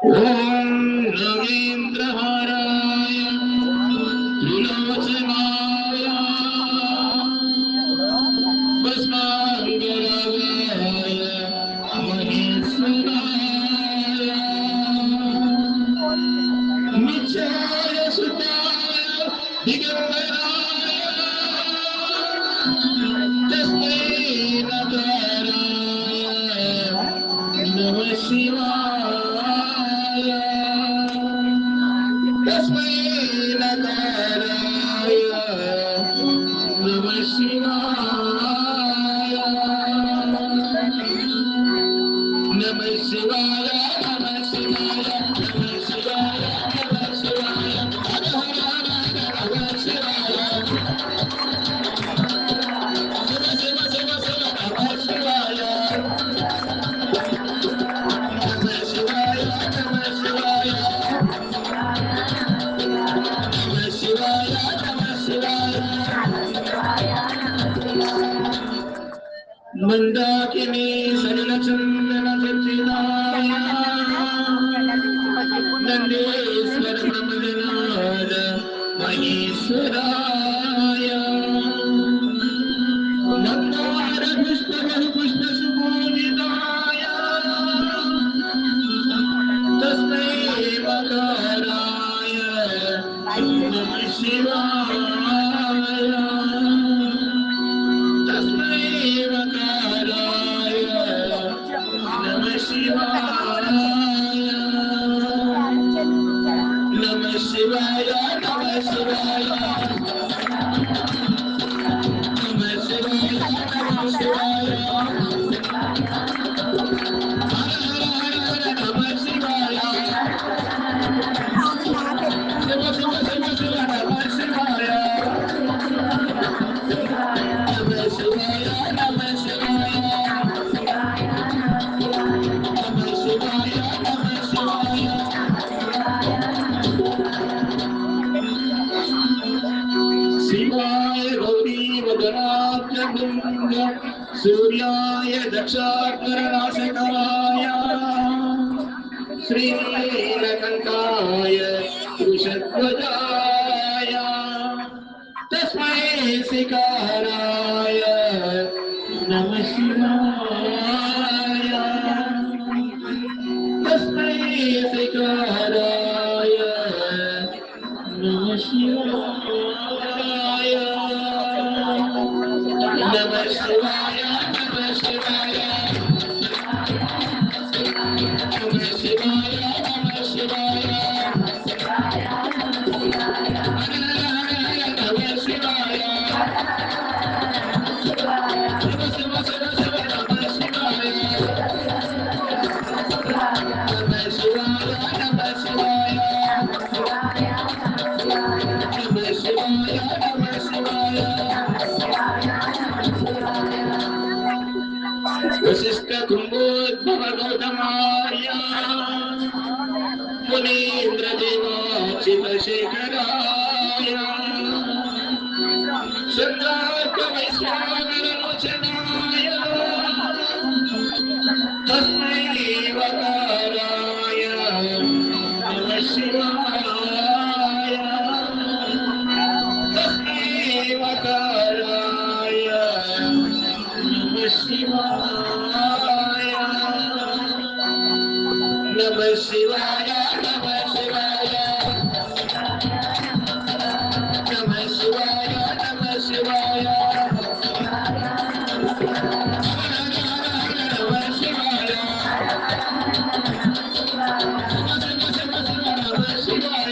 ओम रवींद्रहाराय त्रिलोचनाय भस्मांगरागाय महेश्वराय नित्याय सुताय दिगंबराय तस्मै नकाराय नमः शिवाय तस्मै नकाराय नमः शिवाय नमः शिवाय नमः शिवाय नमः शिवाय नमः शिवाय हर हर नमः शिवाय शिव शिव शिव शिव नमः शिवाय नमः शिवाय नमः शिवाय नमः शिवाय नमः शिवाय मंदाकिनी सरलचंदन चचिदाय नंदेश्वर प्रमदनाद महेश्वराय नंदार पुष्प बहुपुष्प सुमोदिताय तस्मै मकाराय नमः शिवाय तस्मै मकाराय नमः शिवाय नमः शिवाय नमः शिवाय नमः शिवाय नमः शिवाय हर हर हर हर नमः शिवाय शिव शिव शिव शिव नमः शिवाय नमः शिवाय नमः शिवाय नमः शिवाय नमः शिवाय शिवाय गौरी वदनाभ्यभृंग सूर्याय दक्षाकरनाशकाय श्रीनीलकंठाय वृषध्वजाय तस्मै शिकाराय नमः शिवाय तस्मै शिकाराय नमः शिवाय नमः शिवाय नमः शिवाय नमः शिवाय नमः शिवाय नमः शिवाय शिव शिव शिव शिव नमः शिवाय नमः शिवाय नमः शिवाय नमः शिवाय नमः शिवाय वशिष्ठ कुंभोद्भव गौतमार्य मुनीन्द्र देवाचितशेखराय शंकार्क वैश्वानर लोचनाय तस्मै वकाराय नमः शिवाय तस्मै वकाराय नमः शिवाय नमः शिवाय नमः शिवाय नमः शिवाय नमः शिवाय नमः शिवाय नमः शिवाय नमः शिवाय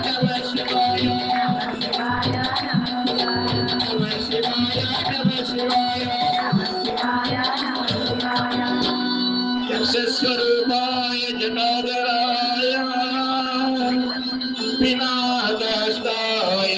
नमः शिवाय नमः शिवाय नमः शिवाय यक्षस्वरूपाय जटाधराय पिनाकहस्ताय